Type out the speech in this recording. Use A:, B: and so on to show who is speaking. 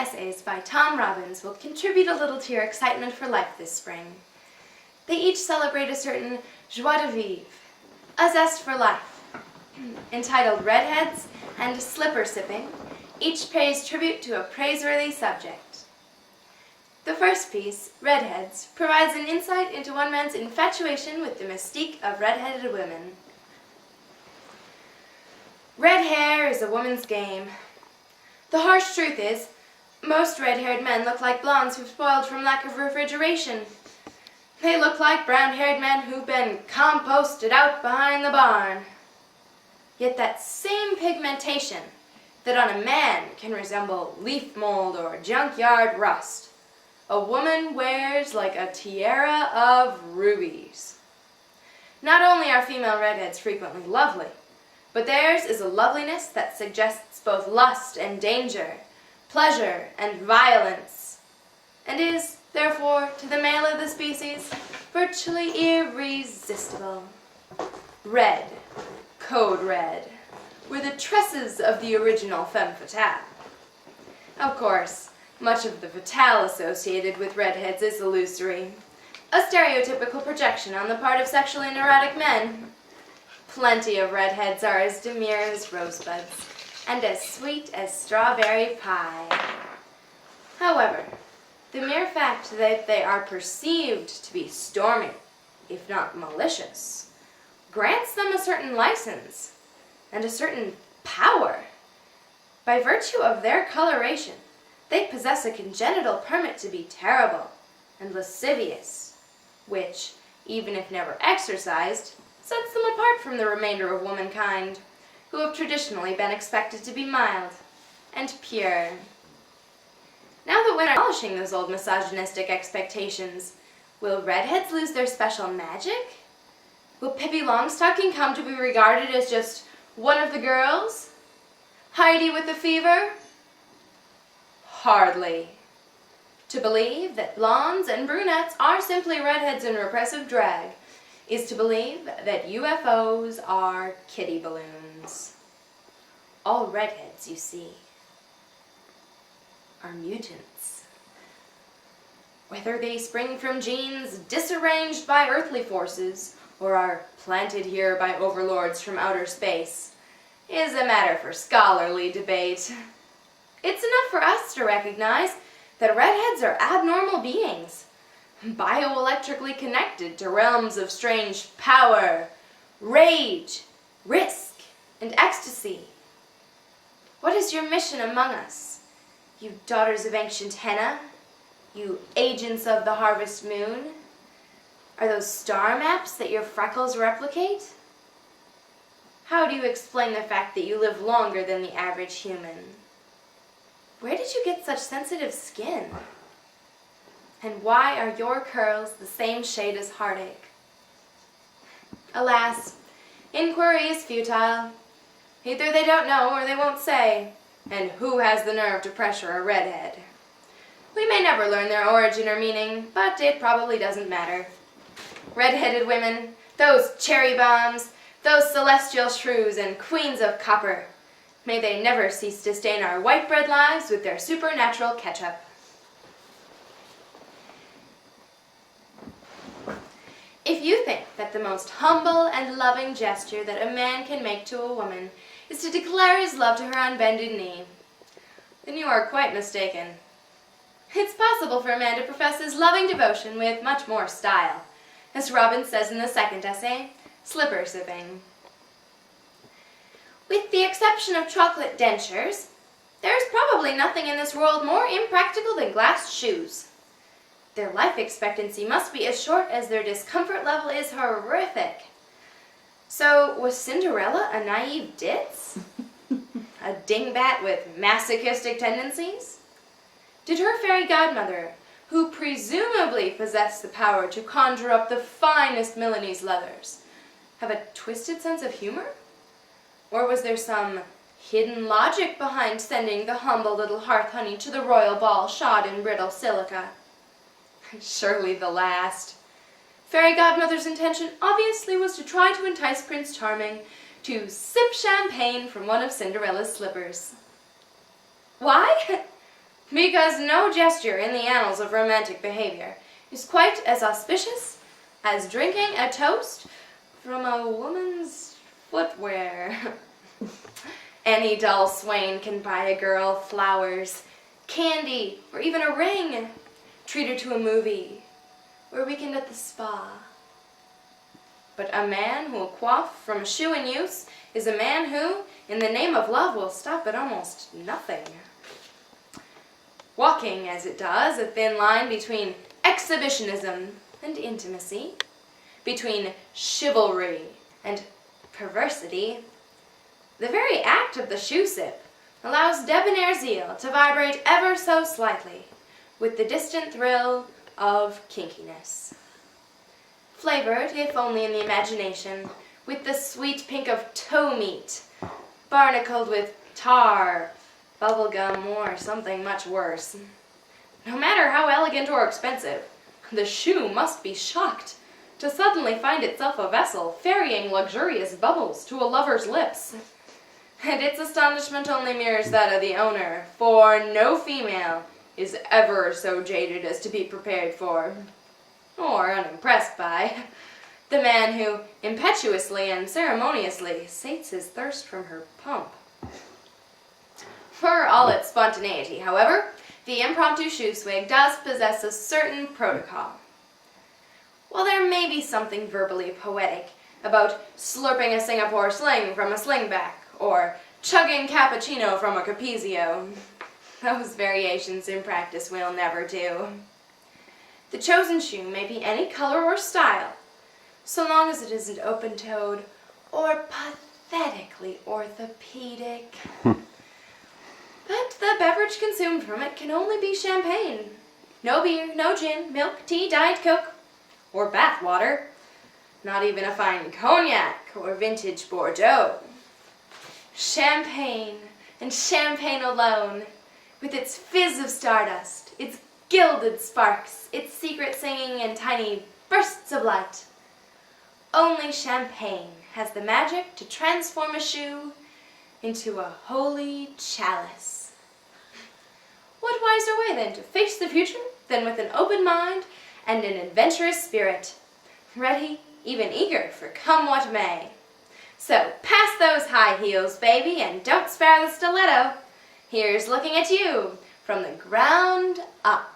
A: essays by Tom Robbins will contribute a little to your excitement for life this spring. They each celebrate a certain joie de vivre, a zest for life. Entitled Redheads and Slipper Sipping, each pays tribute to a praiseworthy subject. The first piece, Redheads, provides an insight into one man's infatuation with the mystique of red-headed women. Red hair is a woman's game. The harsh truth is, most red-haired men look like blondes who've spoiled from lack of refrigeration. They look like brown-haired men who've been composted out behind the barn. Yet that same pigmentation that on a man can resemble leaf mold or junkyard rust, a woman wears like a tiara of rubies. Not only are female redheads frequently lovely, but theirs is a loveliness that suggests both lust and danger, pleasure and violence, and is, therefore, to the male of the species, virtually irresistible. Red, code red, were the tresses of the original femme fatale. Of course, much of the fatale associated with redheads is illusory, a stereotypical projection on the part of sexually neurotic men. Plenty of redheads are as demure as rosebuds, and as sweet as strawberry pie. However, the mere fact that they are perceived to be stormy, if not malicious, grants them a certain license and a certain power. By virtue of their coloration, they possess a congenital permit to be terrible and lascivious, which, even if never exercised, sets them apart from the remainder of womankind, who have traditionally been expected to be mild and pure. Now that women are abolishing those old misogynistic expectations, will redheads lose their special magic? Will Pippi Longstocking come to be regarded as just one of the girls? Heidi with the fever? Hardly. To believe that blondes and brunettes are simply redheads in repressive drag is to believe that UFOs are kiddie balloons. All redheads, you see, are mutants. Whether they spring from genes disarranged by earthly forces or are planted here by overlords from outer space is a matter for scholarly debate. It's enough for us to recognize that redheads are abnormal beings, bioelectrically connected to realms of strange power, rage, risk, and ecstasy. What is your mission among us, you daughters of ancient henna, you agents of the harvest moon? Are those star maps that your freckles replicate? How do you explain the fact that you live longer than the average human? Where did you get such sensitive skin? And why are your curls the same shade as heartache? Alas, inquiry is futile. Either they don't know or they won't say. And who has the nerve to pressure a redhead? We may never learn their origin or meaning, but it probably doesn't matter. Red-headed women, those cherry bombs, those celestial shrews and queens of copper, may they never cease to stain our white bread lives with their supernatural ketchup. If you think that the most humble and loving gesture that a man can make to a woman is to declare his love to her on bended knee, then you are quite mistaken. It's possible for a man to profess his loving devotion with much more style, as Robbins says in the second essay, slipper sipping. With the exception of chocolate dentures, there is probably nothing in this world more impractical than glass shoes. Their life expectancy must be as short as their discomfort level is horrific. So, was Cinderella a naive ditz? A dingbat with masochistic tendencies? Did her fairy godmother, who presumably possessed the power to conjure up the finest Milanese leathers, have a twisted sense of humor? Or was there some hidden logic behind sending the humble little hearth honey to the royal ball shod in brittle silica? Surely the last. Fairy godmother's intention obviously was to try to entice Prince Charming to sip champagne from one of Cinderella's slippers. Why? because no gesture in the annals of romantic behavior is quite as auspicious as drinking a toast from a woman's footwear. Any dull swain can buy a girl flowers, candy, or even a ring, treat her to a movie, or a weekend at the spa. But a man who will quaff from a shoe in use is a man who, in the name of love, will stop at almost nothing. Walking, as it does, a thin line between exhibitionism and intimacy, between chivalry and perversity, the very act of the shoe sip allows debonair zeal to vibrate ever so slightly with the distant thrill of kinkiness. Flavored, if only in the imagination, with the sweet pink of toe meat, barnacled with tar, bubblegum, or something much worse. No matter how elegant or expensive, the shoe must be shocked to suddenly find itself a vessel ferrying luxurious bubbles to a lover's lips. And its astonishment only mirrors that of the owner, for no female is ever so jaded as to be prepared for, or unimpressed by, the man who impetuously and ceremoniously sates his thirst from her pump. For all its spontaneity, however, the impromptu shoe swig does possess a certain protocol. While there may be something verbally poetic about slurping a Singapore sling from a slingback, or chugging cappuccino from a Capizio, those variations in practice will never do. The chosen shoe may be any color or style, so long as it isn't open-toed or pathetically orthopedic. But the beverage consumed from it can only be champagne. No beer, no gin, milk, tea, Diet Coke, or bath water. Not even a fine cognac or vintage Bordeaux. Champagne, and champagne alone, with its fizz of stardust, its gilded sparks, its secret singing and tiny bursts of light. Only champagne has the magic to transform a shoe into a holy chalice. What wiser way then to face the future than with an open mind and an adventurous spirit, ready, even eager for come what may. So pass those high heels, baby, and don't spare the stiletto. Here's looking at you from the ground up.